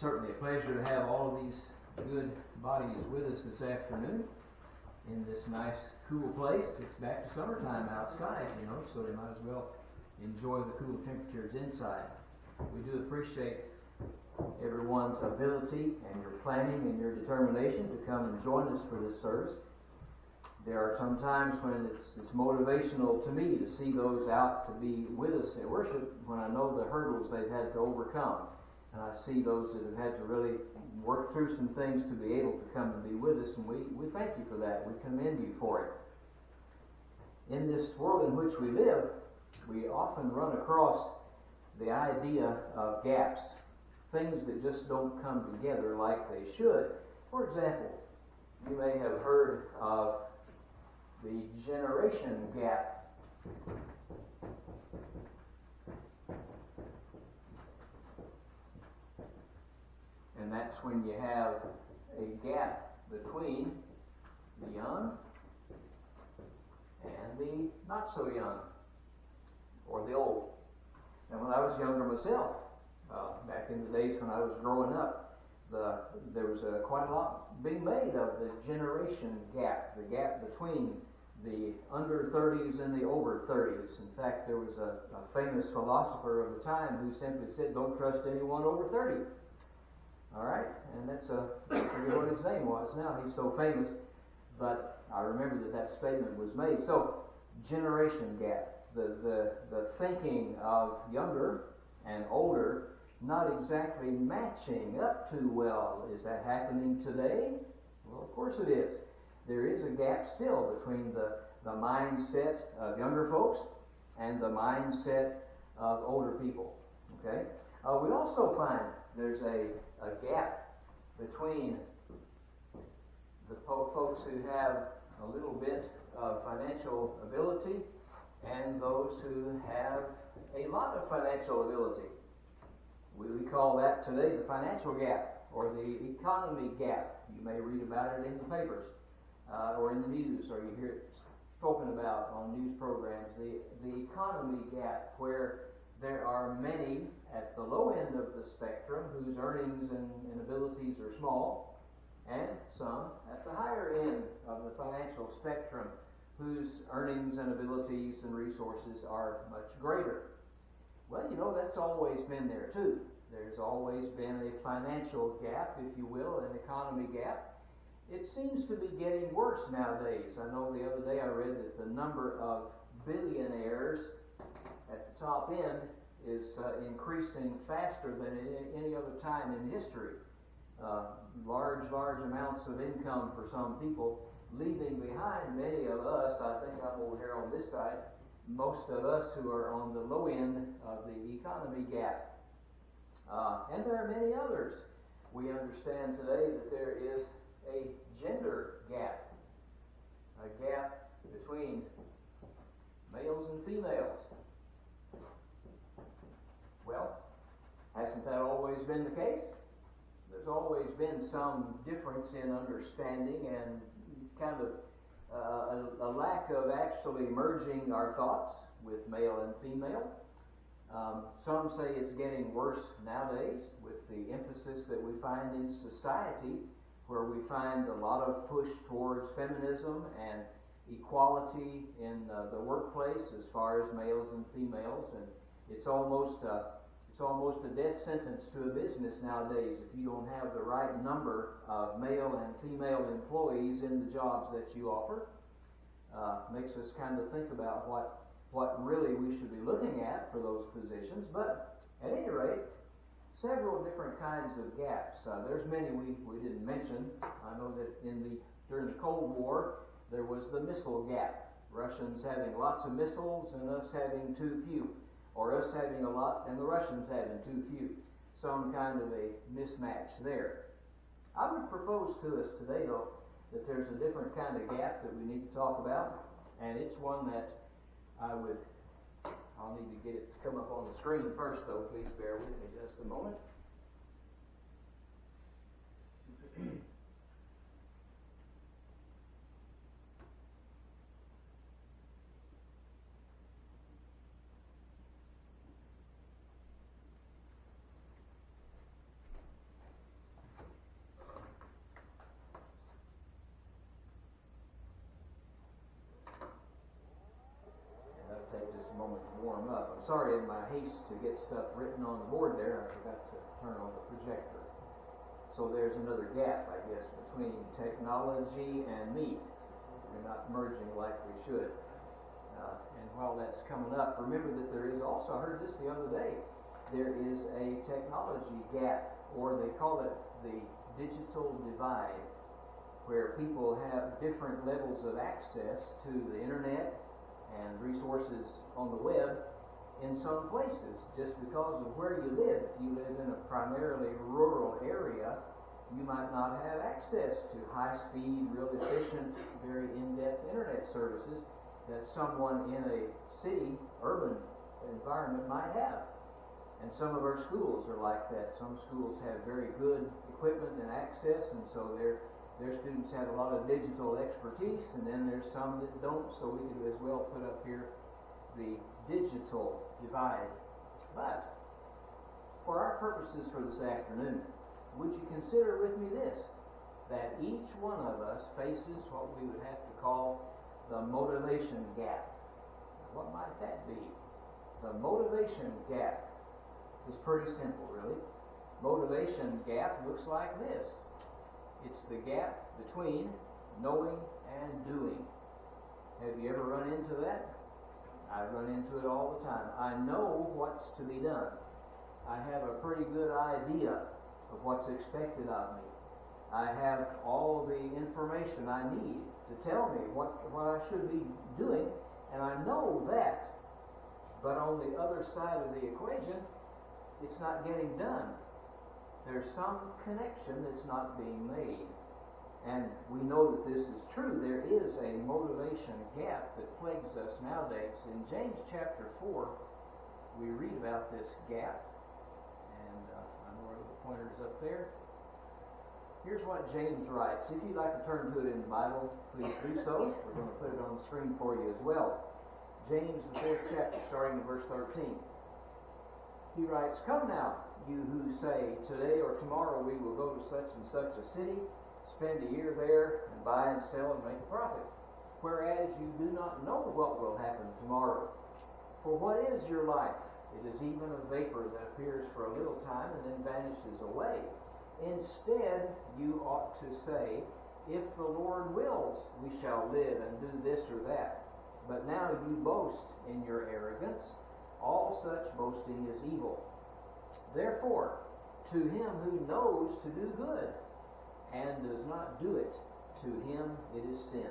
certainly a pleasure to have all of these good bodies with us this afternoon in this nice, cool place. It's back to summertime outside, so they might as well enjoy the cool temperatures inside. We do appreciate everyone's ability and your planning and your determination to come and join us for this service. There are some times when it's motivational to me to see those out to be with us at worship when I know the hurdles they've had to overcome. And I see those that have had to really work through some things to be able to come and be with us, and we thank you for that. We commend you for it. In this world in which we live, we often run across the idea of gaps, things that just don't come together like they should. For example, you may have heard of the generation gap. And that's when you have a gap between the young and the not so young, or the old. And when I was younger myself, back in the days when I was growing up, there was quite a lot being made of the generation gap, the gap between the under 30s and the over 30s. In fact, there was a famous philosopher of the time who simply said, "Don't trust anyone over 30." All right, and I forget what his name was now. He's so famous, but I remember that statement was made. So, generation gap, the thinking of younger and older not exactly matching up too well. Is that happening today? Well, of course it is. There is a gap still between the mindset of younger folks and the mindset of older people. Okay. We also find there's a gap between the folks who have a little bit of financial ability and those who have a lot of financial ability. We call that today the financial gap or the economy gap. You may read about it in the papers or in the news, or you hear it spoken about on news programs. The economy gap, where there are many at the low end of the spectrum whose earnings and abilities are small, and some at the higher end of the financial spectrum whose earnings and abilities and resources are much greater. Well, that's always been there too. There's always been a financial gap, if you will, an economy gap. It seems to be getting worse nowadays. I know the other day I read that the number of billionaires at the top end is increasing faster than any other time in history. Large amounts of income for some people, leaving behind many of us. I think I'm over here on this side. Most of us who are on the low end of the economy gap. And there are many others. We understand today that there is a gender gap, a gap between males and females. Well, hasn't that always been the case? There's always been some difference in understanding and kind of a lack of actually merging our thoughts with male and female. Some say it's getting worse nowadays with the emphasis that we find in society, where we find a lot of push towards feminism and equality in the workplace as far as males and females, and it's almost a death sentence to a business nowadays if you don't have the right number of male and female employees in the jobs that you offer. Makes us kind of think about what really we should be looking at for those positions. But at any rate, several different kinds of gaps. There's many we didn't mention. I know that during the Cold War there was the missile gap. Russians having lots of missiles and us having too few, or us having a lot and the Russians having too few. Some kind of a mismatch there. I would propose to us today, though, that there's a different kind of gap that we need to talk about, and it's one that I'll need to get it to come up on the screen first, though. Please bear with me just a moment. warm up. I'm sorry, in my haste to get stuff written on the board there, I forgot to turn on the projector. So there's another gap, I guess, between technology and me. We're not merging like we should. And while that's coming up, remember that there is also, I heard this the other day, there is a technology gap, or they call it the digital divide, where people have different levels of access to the internet and resources on the web in some places, just because of where you live. If you live in a primarily rural area, you might not have access to high-speed, real efficient, very in-depth internet services that someone in a city, urban environment might have. And some of our schools are like that. Some schools have very good equipment and access, and so their students have a lot of digital expertise, and then there's some that don't, so we could as well put up here the digital divide. But for our purposes for this afternoon, would you consider with me this, that each one of us faces what we would have to call the motivation gap. What might that be? The motivation gap is pretty simple, really. Motivation gap looks like this. It's the gap between knowing and doing. Have you ever run into that? I run into it all the time. I know what's to be done. I have a pretty good idea of what's expected of me. I have all the information I need to tell me what I should be doing, and I know that. But on the other side of the equation, it's not getting done. There's some connection that's not being made. And we know that this is true. There is a motivation gap that plagues us nowadays. In James chapter 4, we read about this gap. And I know our little pointer's up there. Here's what James writes. If you'd like to turn to it in the Bible, please do so. We're going to put it on the screen for you as well. James, the 4th chapter, starting in verse 13. He writes, "Come now, you who say, today or tomorrow we will go to such and such a city, spend a year there, and buy and sell and make a profit. Whereas you do not know what will happen tomorrow. For what is your life? It is even a vapor that appears for a little time and then vanishes away. Instead, you ought to say, if the Lord wills, we shall live and do this or that. But now you boast in your arrogance. All such boasting is evil. Therefore, to him who knows to do good and does not do it, to him it is sin."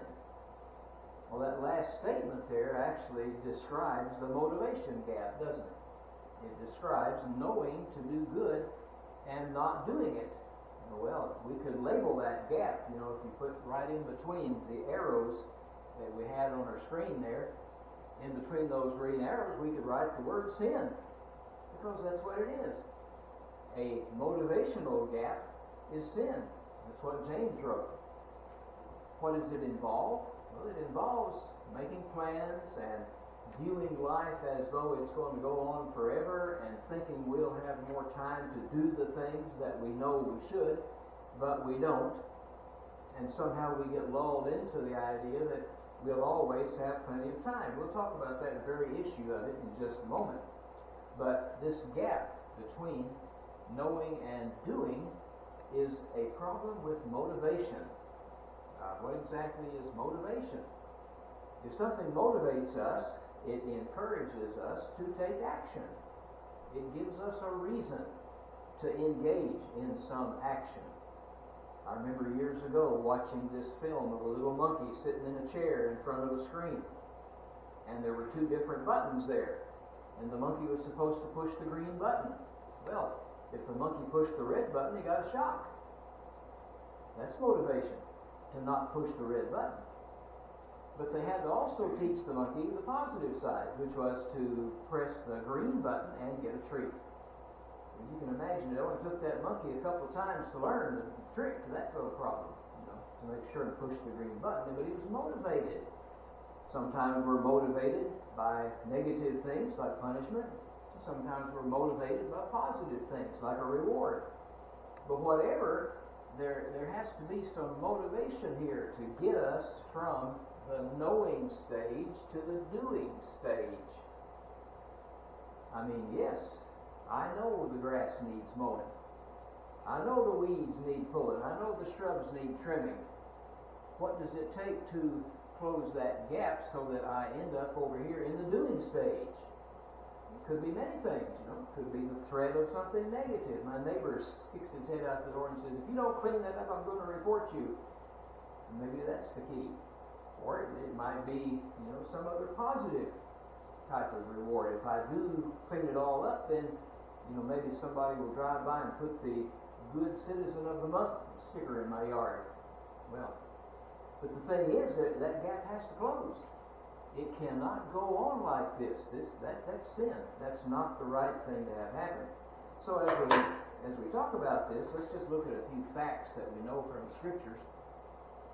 Well, that last statement there actually describes the motivation gap, doesn't it? It describes knowing to do good and not doing it. Well, we could label that gap, if you put right in between the arrows that we had on our screen there, in between those green arrows, we could write the word sin, because that's what it is. A motivational gap is sin. That's what James wrote. What does it involve? Well, it involves making plans and viewing life as though it's going to go on forever, and thinking we'll have more time to do the things that we know we should, but we don't. And somehow we get lulled into the idea that we'll always have plenty of time. We'll talk about that very issue of it in just a moment. But this gap between knowing and doing is a problem with motivation. What exactly is motivation? If something motivates us, it encourages us to take action. It gives us a reason to engage in some action. I remember years ago watching this film of a little monkey sitting in a chair in front of a screen. And there were two different buttons there. And the monkey was supposed to push the green button. Well, if the monkey pushed the red button, he got a shock. That's motivation, to not push the red button. But they had to also teach the monkey the positive side, which was to press the green button and get a treat. And you can imagine it only took that monkey a couple of times to learn the trick to that little problem, to make sure to push the green button, but he was motivated. Sometimes we're motivated by negative things like punishment. Sometimes we're motivated by positive things like a reward. But whatever, there has to be some motivation here to get us from the knowing stage to the doing stage. I mean, yes, I know the grass needs mowing. I know the weeds need pulling. I know the shrubs need trimming. What does it take to close that gap so that I end up over here in the doing stage? It could be many things, It could be the threat of something negative. My neighbor sticks his head out the door and says, if you don't clean that up, I'm going to report you. And maybe that's the key. Or it might be, some other positive type of reward. If I do clean it all up, then, maybe somebody will drive by and put the Good Citizen of the Month sticker in my yard. Well, but the thing is that gap has to close. It cannot go on like this. That's sin. That's not the right thing to have happen. So as we talk about this, let's just look at a few facts that we know from the Scriptures.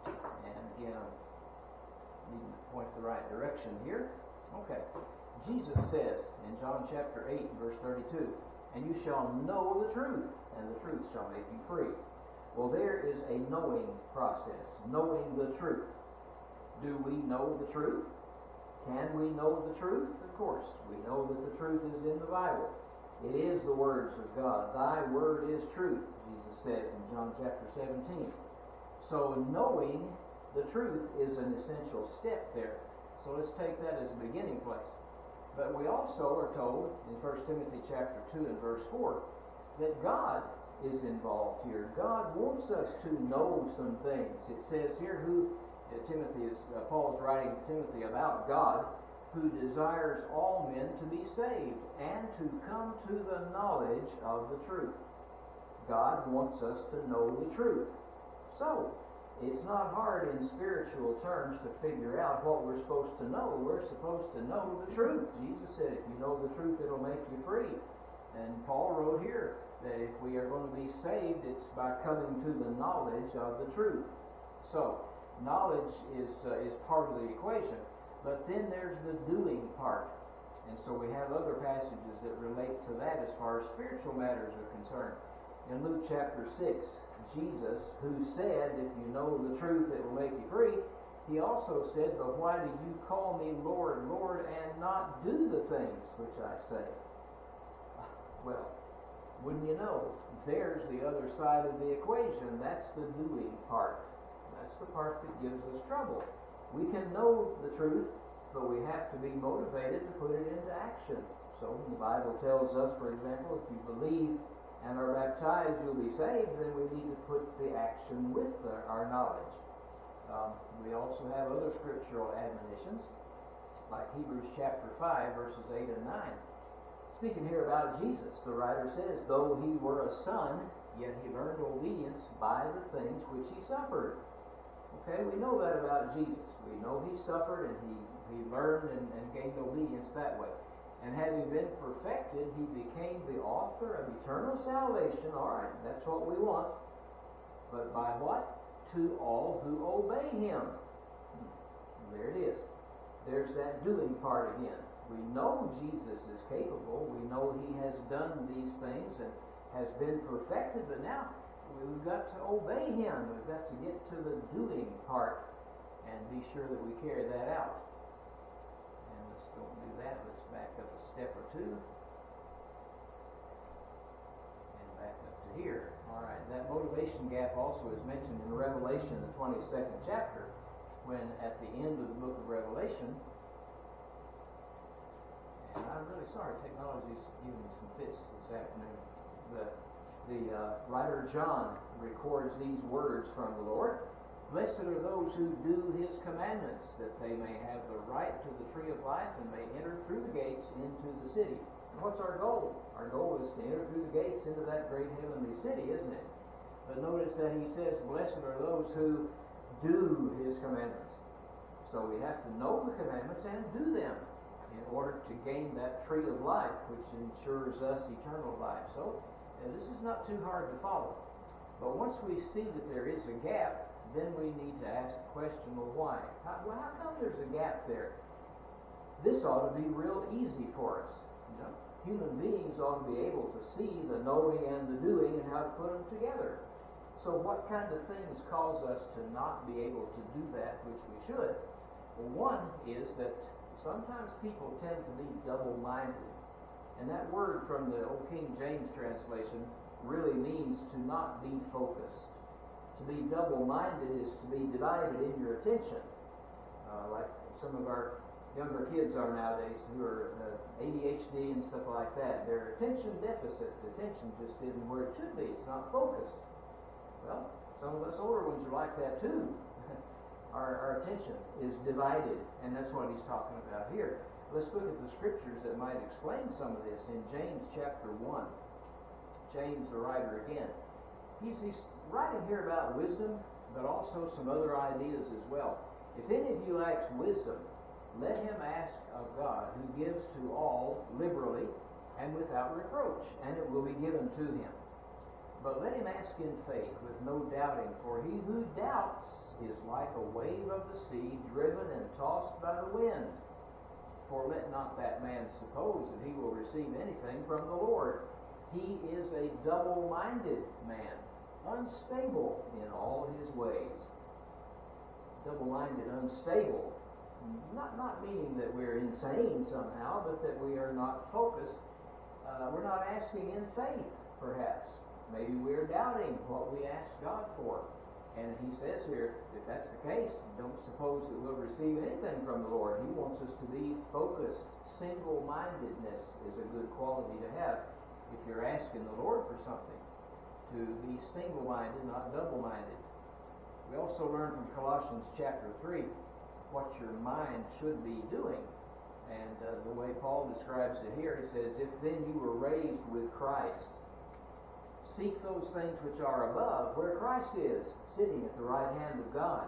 And again, I'm needing to point the right direction here. Okay. Jesus says in John chapter 8, verse 32, and you shall know the truth, and the truth shall make you free. Well, there is a knowing process, knowing the truth. Do we know the truth? Can we know the truth? Of course. We know that the truth is in the Bible. It is the words of God. Thy word is truth, Jesus says in John chapter 17. So knowing the truth is an essential step there. So let's take that as a beginning place. But we also are told in 1 Timothy chapter 2 and verse 4 that God is involved here. God wants us to know some things. It says here Paul is writing to Timothy about God, who desires all men to be saved and to come to the knowledge of the truth. God wants us to know the truth. So, it's not hard in spiritual terms to figure out what we're supposed to know. We're supposed to know the truth. Jesus said, if you know the truth, it'll make you free. And Paul wrote here that if we are going to be saved, it's by coming to the knowledge of the truth. So, knowledge is part of the equation. But then there's the doing part. And so we have other passages that relate to that as far as spiritual matters are concerned. In Luke chapter 6, Jesus, who said, if you know the truth, it will make you free, he also said, but why do you call me Lord, Lord, and not do the things which I say? Well, wouldn't you know? There's the other side of the equation. That's the doing part. That's the part that gives us trouble. We can know the truth, but we have to be motivated to put it into action. So the Bible tells us, for example, if you believe and are baptized, you'll be saved, then we need to put the action with our knowledge. We also have other scriptural admonitions, like Hebrews chapter 5, verses 8 and 9. Speaking here about Jesus, the writer says, though he were a son, yet he learned obedience by the things which he suffered. Okay, we know that about Jesus. We know he suffered and he learned and gained obedience that way. And having been perfected, he became the author of eternal salvation. All right, that's what we want. But by what? To all who obey him. There it is. There's that doing part again. We know Jesus is capable. We know he has done these things and has been perfected. But now we've got to obey him. We've got to get to the doing part and be sure that we carry that out. And let's don't do that. Let's back up a step or two. And back up to here. All right. That motivation gap also is mentioned in Revelation, the 22nd chapter, when at the end of the book of Revelation, and I'm really sorry, technology's giving me some fits this afternoon. The writer John records these words from the Lord. Blessed are those who do his commandments, that they may have the right to the tree of life and may enter through the gates into the city. And what's our goal? Our goal is to enter through the gates into that great heavenly city, isn't it? But notice that he says, blessed are those who do his commandments. So we have to know the commandments and do them in order to gain that tree of life, which ensures us eternal life. So this is not too hard to follow. But once we see that there is a gap, then we need to ask the question, well, why? How come there's a gap there? This ought to be real easy for us. Human beings ought to be able to see the knowing and the doing and how to put them together. So what kind of things cause us to not be able to do that which we should? Well, one is that sometimes people tend to be double-minded. And that word from the old King James translation really means to not be focused. To be double-minded is to be divided in your attention. Like some of our younger kids are nowadays who are ADHD and stuff like that. Their attention deficit, attention just isn't where it should be. It's not focused. Well, some of us older ones are like that too. Our attention is divided, and that's what he's talking about here. Let's look at the scriptures that might explain some of this. In James chapter 1, James the writer again, he's writing here about wisdom, but also some other ideas as well. If any of you lacks wisdom, let him ask of God, who gives to all liberally and without reproach, and it will be given to him. But let him ask in faith, with no doubting, for he who doubts is like a wave of the sea, driven and tossed by the wind. For let not that man suppose that he will receive anything from the Lord. He is a double-minded man, unstable in all his ways. Double-minded, unstable. Not meaning that we're insane somehow, but that we are not focused. We're not asking in faith, perhaps. Maybe we're doubting what we ask God for. And he says here, if that's the case, don't suppose that we'll receive anything from the Lord. He wants us to be focused. Single-mindedness is a good quality to have if you're asking the Lord for something. To be single-minded, not double-minded. We also learn from Colossians chapter 3 what your mind should be doing. And the way Paul describes it here, he says, if then you were raised with Christ, seek those things which are above, where Christ is, sitting at the right hand of God.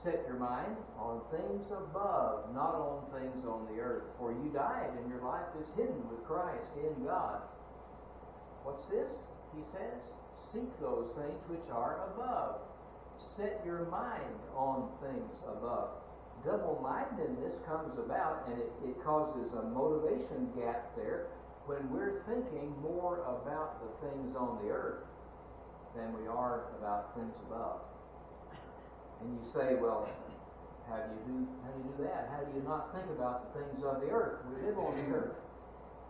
Set your mind on things above, not on things on the earth. For you died, and your life is hidden with Christ in God. What's this? He says, seek those things which are above. Set your mind on things above. Double-mindedness comes about, and it causes a motivation gap there when we're thinking more about the things on the earth than we are about things above. And you say, well, how do you do that? How do you not think about the things on the earth? We live on the earth.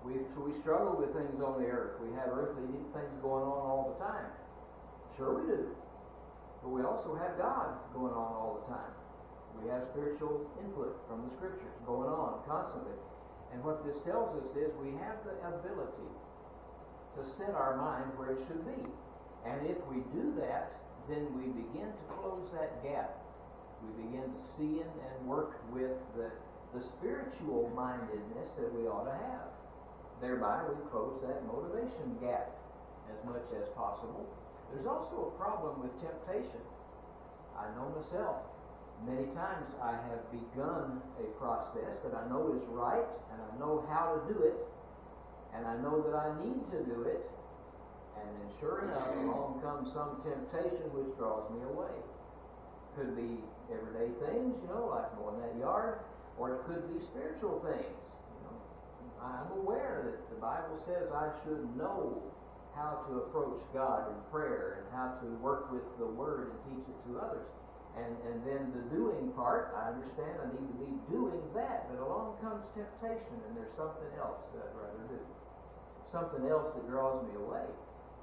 We struggle with things on the earth. We have earthly things going on all the time. Sure we do. But we also have God going on all the time. We have spiritual input from the scriptures going on constantly. And what this tells us is we have the ability to set our mind where it should be. And if we do that, then we begin to close that gap. We begin to see and work with the spiritual mindedness that we ought to have. Thereby we close that motivation gap as much as possible. There's also a problem with temptation. I know myself. Many times I have begun a process that I know is right, and I know how to do it, and I know that I need to do it, and then sure enough, along comes some temptation which draws me away. Could be everyday things, like mowing that yard, or it could be spiritual things. I'm aware that the Bible says I should know how to approach God in prayer and how to work with the Word and teach it to others. And then the doing part, I understand I need to be doing that, but along comes temptation, and there's something else that I'd rather do. Something else that draws me away.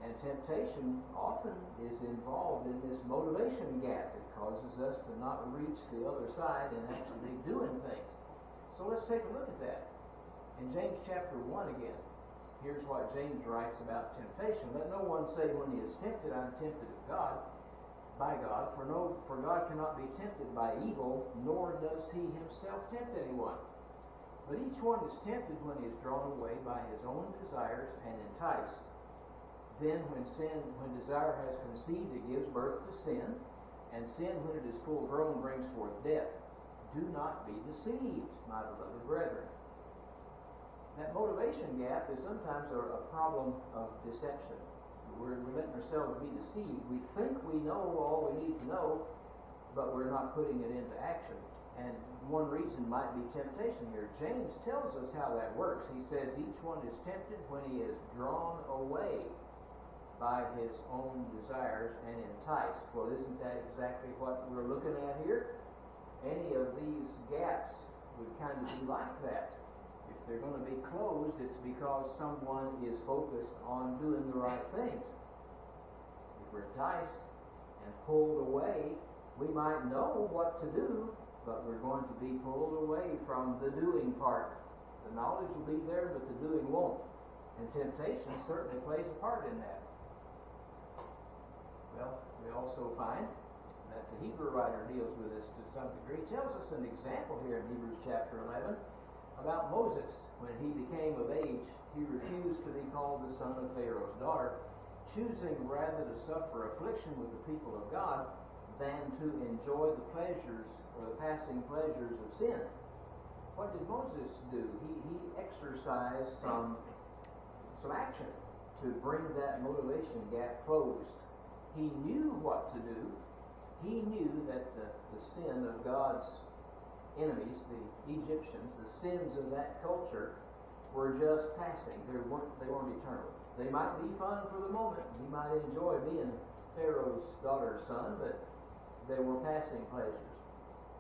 And temptation often is involved in this motivation gap. It causes us to not reach the other side and actually doing things. So let's take a look at that. In James chapter 1 again, here's what James writes about temptation. Let no one say when he is tempted, I'm tempted of God. By God, for God cannot be tempted by evil, nor does he himself tempt anyone. But each one is tempted when he is drawn away by his own desires and enticed. Then when desire has conceived, it gives birth to sin, and sin, when it is full grown, brings forth death. Do not be deceived, my beloved brethren. That motivation gap is sometimes a problem of deception. We're letting ourselves be deceived. We think we know all we need to know, but we're not putting it into action. And one reason might be temptation here. James tells us how that works. He says each one is tempted when he is drawn away by his own desires and enticed. Well, isn't that exactly what we're looking at here? Any of these gaps would kind of be like that. If they're going to be closed, it's because someone is focused on doing the right things. If we're enticed and pulled away, we might know what to do, but we're going to be pulled away from the doing part. The knowledge will be there, but the doing won't. And temptation certainly plays a part in that. Well, we also find that the Hebrew writer deals with this to some degree. He tells us an example here in Hebrews chapter 11 about Moses. When he became of age, he refused to be called the son of Pharaoh's daughter, choosing rather to suffer affliction with the people of God than to enjoy the pleasures or the passing pleasures of sin. What did Moses do? He exercised some action to bring that motivation gap closed. He knew what to do. He knew that the sin of God's enemies, the Egyptians, the sins of that culture, were just passing. They weren't eternal. They might be fun for the moment. He might enjoy being Pharaoh's daughter's son, but they were passing pleasures.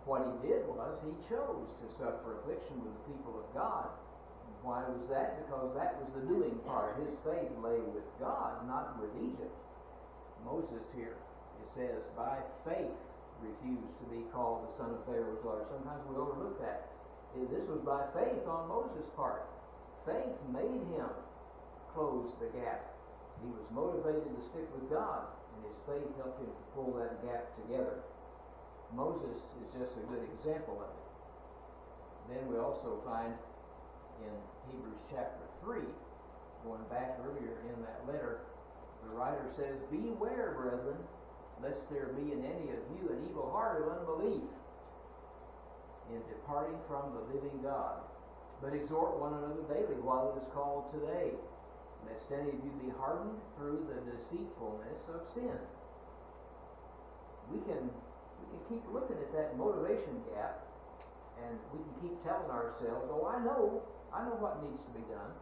What he did was he chose to suffer affliction with the people of God. Why was that? Because that was the doing part. His faith lay with God, not with Egypt. Moses here, it says, by faith refused to be called the son of Pharaoh's daughter. Sometimes we overlook that. This was by faith on Moses' part. Faith made him close the gap. He was motivated to stick with God, and his faith helped him to pull that gap together. Moses is just a good example of it. Then we also find in Hebrews chapter 3, going back earlier in that letter, the writer says, beware, brethren, lest there be in any of you an evil heart of unbelief in departing from the living God. But exhort one another daily while it is called today, lest any of you be hardened through the deceitfulness of sin. We can keep looking at that motivation gap, and we can keep telling ourselves, oh, I know what needs to be done.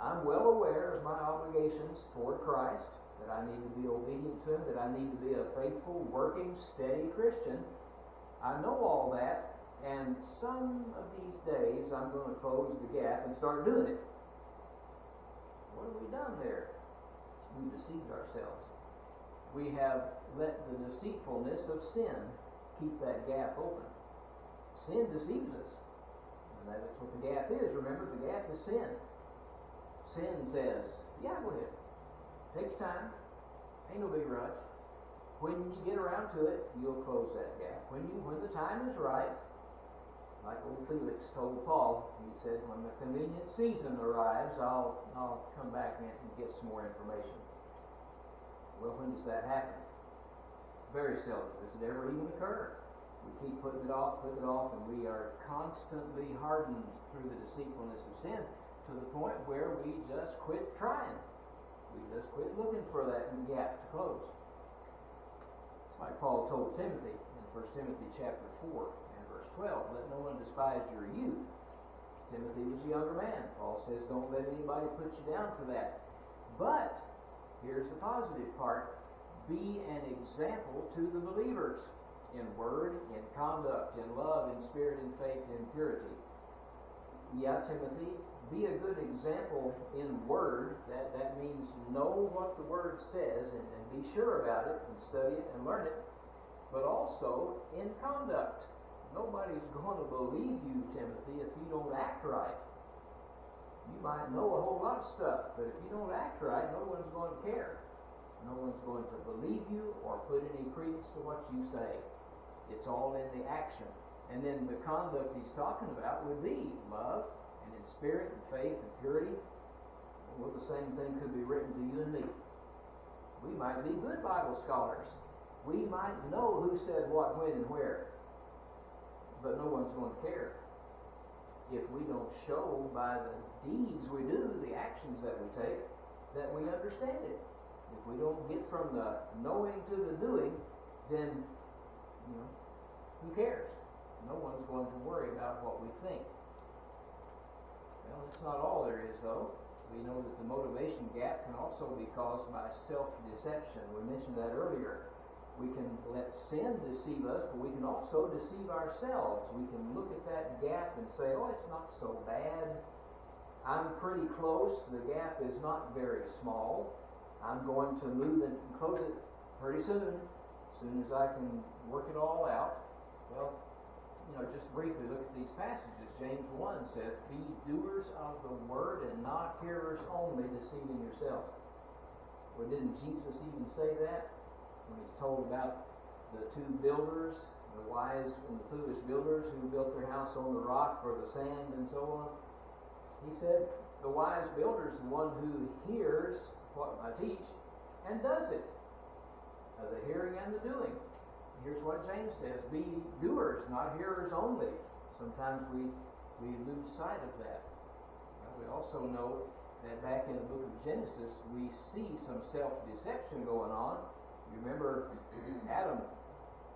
I'm well aware of my obligations toward Christ, that I need to be obedient to Him, that I need to be a faithful, working, steady Christian. I know all that, and some of these days I'm going to close the gap and start doing it. What have we done there? We've deceived ourselves. We have let the deceitfulness of sin keep that gap open. Sin deceives us. And that's what the gap is. Remember, the gap is sin. Sin says, yeah, go ahead. Take your time. Ain't no big rush. When you get around to it, you'll close that gap. When the time is right, like old Felix told Paul, he said, when the convenient season arrives, I'll come back and get some more information. Well, when does that happen? Very seldom. Does it ever even occur? We keep putting it off, and we are constantly hardened through the deceitfulness of sin to the point where we just quit trying. We just quit looking for that gap to close. It's like Paul told Timothy in 1 Timothy chapter 4 and verse 12, let no one despise your youth. Timothy was a younger man. Paul says, don't let anybody put you down for that. But here's the positive part. Be an example to the believers in word, in conduct, in love, in spirit, in faith, in purity. Yeah, Timothy, be a good example in word. That means know what the word says and be sure about it and study it and learn it. But also in conduct. Nobody's going to believe you, Timothy, if you don't act right. You might know a whole lot of stuff, but if you don't act right, no one's going to care. No one's going to believe you or put any credence to what you say. It's all in the action. And then the conduct he's talking about would be love, and in spirit and faith and purity. Well, the same thing could be written to you and me. We might be good Bible scholars. We might know who said what, when, and where. But no one's going to care if we don't show by the deeds we do, the actions that we take, that we understand it. If we don't get from the knowing to the doing, then, who cares? No one's going to worry about what we think. Well, that's not all there is, though. We know that the motivation gap can also be caused by self-deception. We mentioned that earlier. We can let sin deceive us, but we can also deceive ourselves. We can look at that gap and say, oh, it's not so bad. I'm pretty close. The gap is not very small. I'm going to move and close it pretty soon as I can work it all out. Well, just briefly look at these passages. James 1 says, be doers of the word and not hearers only, deceiving yourselves. Well, didn't Jesus even say that when he's told about the two builders, the wise and the foolish builders who built their house on the rock or the sand and so on? He said, the wise builder is the one who hears what I teach and does it. The hearing and the doing. Here's what James says, be doers, not hearers only. Sometimes we lose sight of that. We also know that back in the book of Genesis, we see some self-deception going on. You remember Adam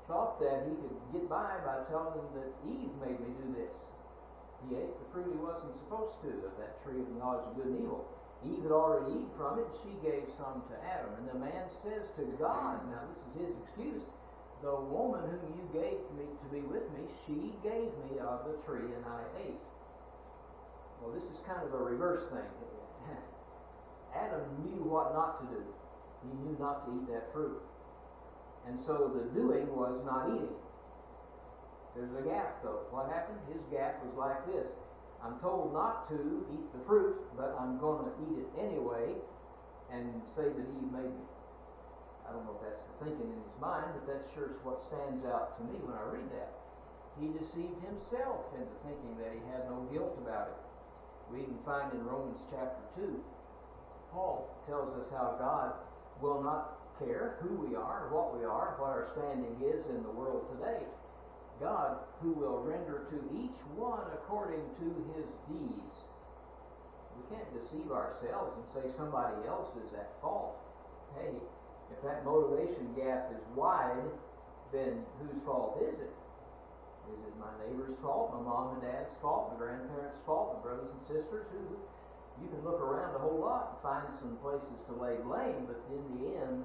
thought that he could get by telling them that Eve made me do this. He ate the fruit he wasn't supposed to, of that tree of the knowledge of good and evil. Eve had already eaten from it, she gave some to Adam. And the man says to God, now this is his excuse, the woman whom you gave me to be with me, she gave me of the tree and I ate. Well, this is kind of a reverse thing. Adam knew what not to do. He knew not to eat that fruit. And so the doing was not eating. There's a gap though. What happened? His gap was like this. I'm told not to eat the fruit, but I'm going to eat it anyway and say that Eve made me. I don't know if that's the thinking in his mind, but that sure is what stands out to me when I read that. He deceived himself into thinking that he had no guilt about it. We even find in Romans chapter 2, Paul tells us how God will not care who we are, what our standing is in the world today. God, who will render to each one according to his deeds. We can't deceive ourselves and say somebody else is at fault. Hey, if that motivation gap is wide, then whose fault is it? Is it my neighbor's fault, my mom and dad's fault, my grandparents' fault, my brothers and sisters? You can look around a whole lot and find some places to lay blame, but in the end,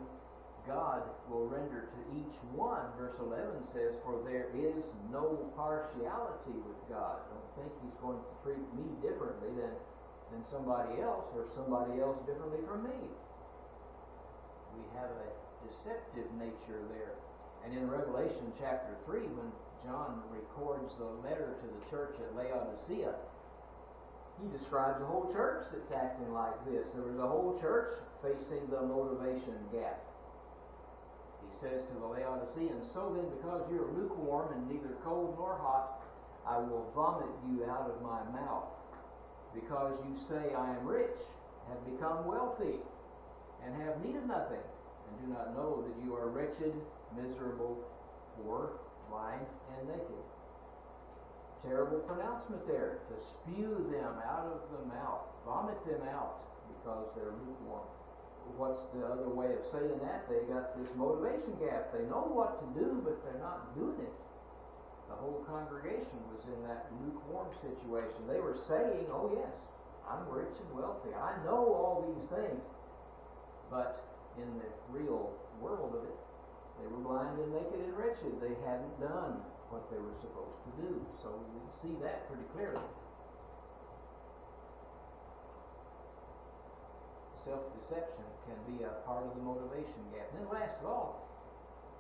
God will render to each one. Verse 11 says, for there is no partiality with God. Don't think he's going to treat me differently than somebody else, or somebody else differently from me. We have a deceptive nature there. And in Revelation chapter 3, when John records the letter to the church at Laodicea, he describes a whole church that's acting like this. There was a whole church facing the motivation gap. He says to the Laodiceans, so then because you are lukewarm and neither cold nor hot, I will vomit you out of my mouth. Because you say, I am rich, have become wealthy, and have need of nothing, and do not know that you are wretched, miserable, poor, blind, and naked. Terrible pronouncement there, to spew them out of the mouth, vomit them out, because they're lukewarm. What's the other way of saying that? They got this motivation gap. They know what to do, but they're not doing it. The whole congregation was in that lukewarm situation. They were saying, oh yes, I'm rich and wealthy. I know all these things. But in the real world of it, they were blind and naked and wretched. They hadn't done what they were supposed to do. So we see that pretty clearly. Self-deception can be a part of the motivation gap. And then last of all,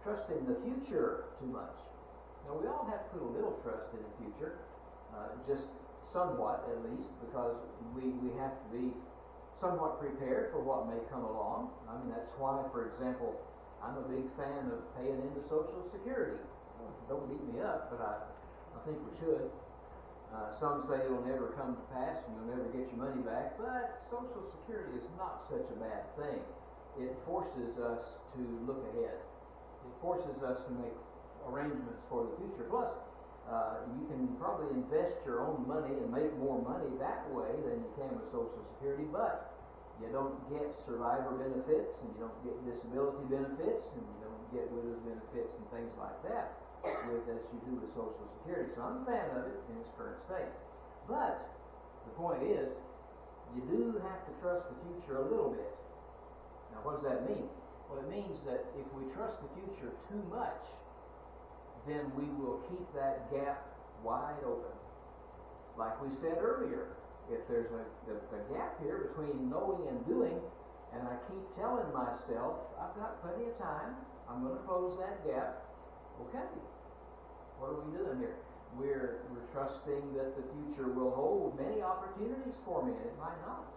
trust in the future too much. Now we all have to put a little trust in the future, just somewhat at least, because we have to be somewhat prepared for what may come along. I mean, that's why, for example, I'm a big fan of paying into Social Security. Don't beat me up, but I think we should. Some say it'll never come to pass and you'll never get your money back, but Social Security is not such a bad thing. It forces us to look ahead. It forces us to make arrangements for the future. Plus, you can probably invest your own money and make more money that way than you can with Social Security, but you don't get survivor benefits and you don't get disability benefits and you don't get widow's benefits and things like that as you do with Social Security. So I'm a fan of it in its current state. But the point is, you do have to trust the future a little bit. Now what does that mean? Well, it means that if we trust the future too much, then we will keep that gap wide open. Like we said earlier, if there's a gap here between knowing and doing, and I keep telling myself, I've got plenty of time, I'm going to close that gap, okay, what are we doing here? We're trusting that the future will hold many opportunities for me, and it might not.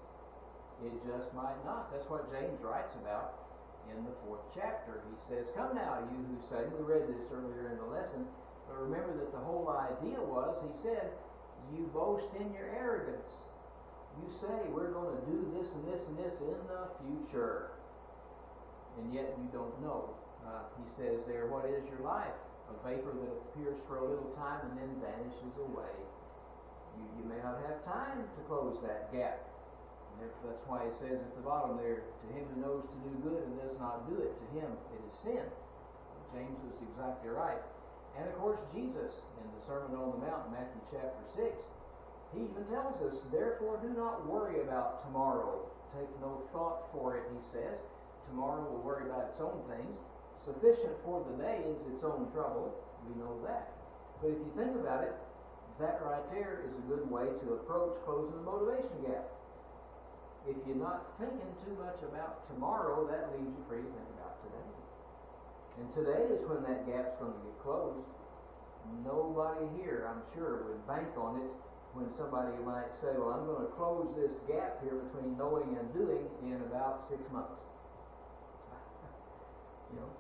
It just might not. That's what James writes about in the 4th chapter. He says, come now, you who say, we read this earlier in the lesson, but remember that the whole idea was, he said, you boast in your arrogance. You say, we're going to do this and this and this in the future. And yet you don't know. He says there, what is your life? A vapor that appears for a little time and then vanishes away. You may not have time to close that gap. And that's why he says at the bottom there, to him who knows to do good and does not do it, to him it is sin. James was exactly right. And of course Jesus, in the Sermon on the Mount, Matthew chapter 6, he even tells us, therefore do not worry about tomorrow. Take no thought for it, he says. Tomorrow will worry about its own things. Sufficient for the day is its own trouble. We know that. But if you think about it, that right there is a good way to approach closing the motivation gap. If you're not thinking too much about tomorrow, that leaves you free to think about today. And today is when that gap's going to get closed. Nobody here, I'm sure, would bank on it when somebody might say, well, I'm going to close this gap here between knowing and doing in about 6 months.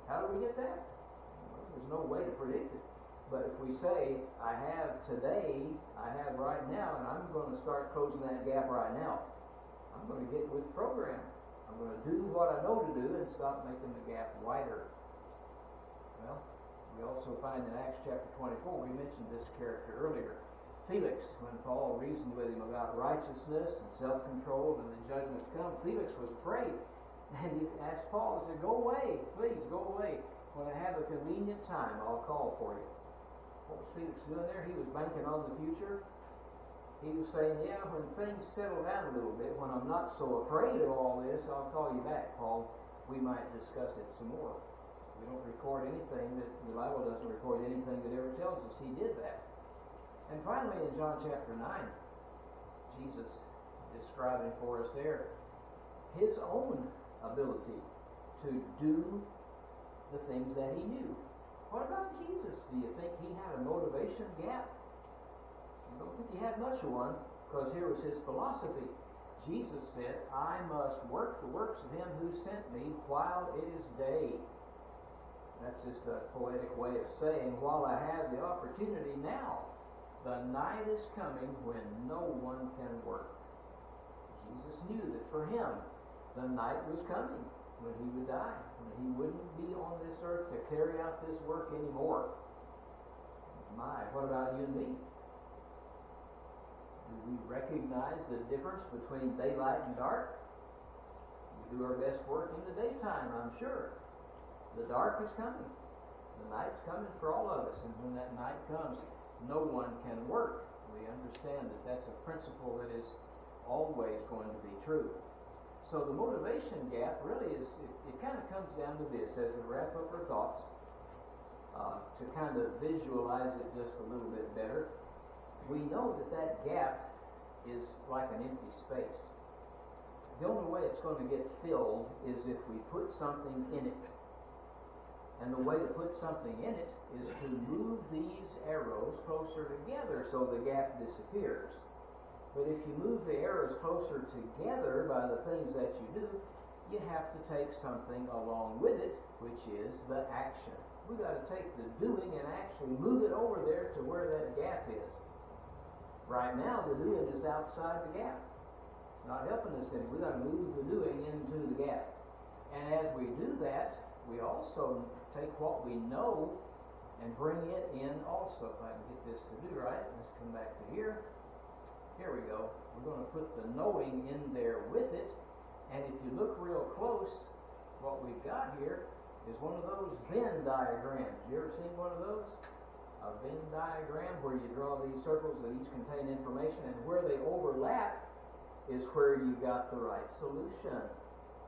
How do we get that? Well, there's no way to predict it. But if we say, I have today, I have right now, and I'm going to start closing that gap right now, I'm going to get with the program. I'm going to do what I know to do and stop making the gap wider. Well, we also find in Acts chapter 24, we mentioned this character earlier. Felix, when Paul reasoned with him about righteousness and self-control and the judgment to come, Felix was afraid. And he asked Paul, he said, go away, please, go away. When I have a convenient time, I'll call for you. What was Felix doing there? He was banking on the future. He was saying, yeah, when things settle down a little bit, when I'm not so afraid of all this, I'll call you back, Paul. We might discuss it some more. We don't record anything the Bible doesn't record anything that ever tells us he did that. And finally, in John chapter 9, Jesus describing for us there his own ability to do the things that he knew. What about Jesus? Do you think he had a motivation gap? I don't think he had much of one, because here was his philosophy. Jesus said, I must work the works of him who sent me while it is day. That's just a poetic way of saying, while I have the opportunity now, the night is coming when no one can work. Jesus knew that for him, the night was coming when he would die, when he wouldn't be on this earth to carry out this work anymore. My, what about you and me? Do we recognize the difference between daylight and dark? We do our best work in the daytime, I'm sure. The dark is coming. The night's coming for all of us, and when that night comes, no one can work. We understand that that's a principle that is always going to be true. So the motivation gap really is, it kind of comes down to this, as we wrap up our thoughts, to kind of visualize it just a little bit better. We know that gap is like an empty space. The only way it's going to get filled is if we put something in it. And the way to put something in it is to move these arrows closer together so the gap disappears. But if you move the arrows closer together by the things that you do, you have to take something along with it, which is the action. We've got to take the doing and actually move it over there to where that gap is. Right now, the doing is outside the gap. It's not helping us any. We've got to move the doing into the gap. And as we do that, we also take what we know and bring it in also. If I can get this to do right, let's come back to here. Here we go. We're going to put the knowing in there with it. And if you look real close, what we've got here is one of those Venn diagrams. You ever seen one of those? A Venn diagram where you draw these circles that each contain information, and where they overlap is where you got the right solution.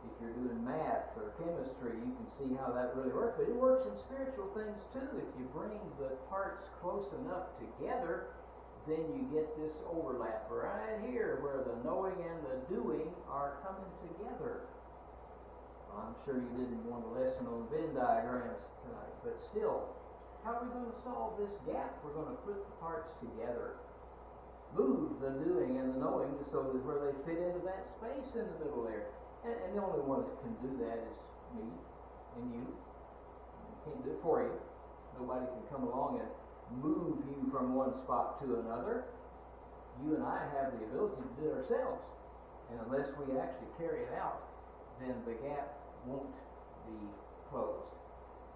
If you're doing math or chemistry, you can see how that really works. But it works in spiritual things too. If you bring the parts close enough together, then you get this overlap right here where the knowing and the doing are coming together. I'm sure you didn't want a lesson on Venn diagrams tonight, but still, how are we going to solve this gap? We're going to put the parts together. Move the doing and the knowing so that where they fit into that space in the middle there. And the only one that can do that is me and you. I can't do it for you. Nobody can come along and move you from one spot to another. You and I have the ability to do it ourselves. And unless we actually carry it out, then the gap won't be closed.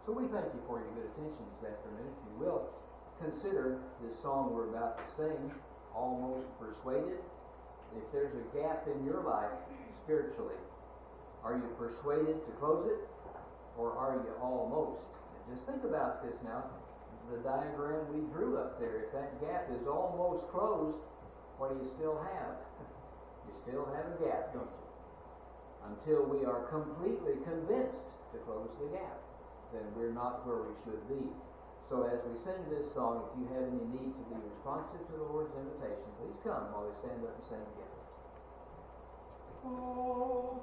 So we thank you for your good attention this afternoon. If you will, consider this song we're about to sing, Almost Persuaded. If there's a gap in your life spiritually, are you persuaded to close it, or are you almost? And just think about this now. The diagram we drew up there, if that gap is almost closed, what do you still have? You still have a gap, don't you? Until we are completely convinced to close the gap, then we're not where we should be. So as we sing this song, if you have any need to be responsive to the Lord's invitation, please come while we stand up and sing together. Oh,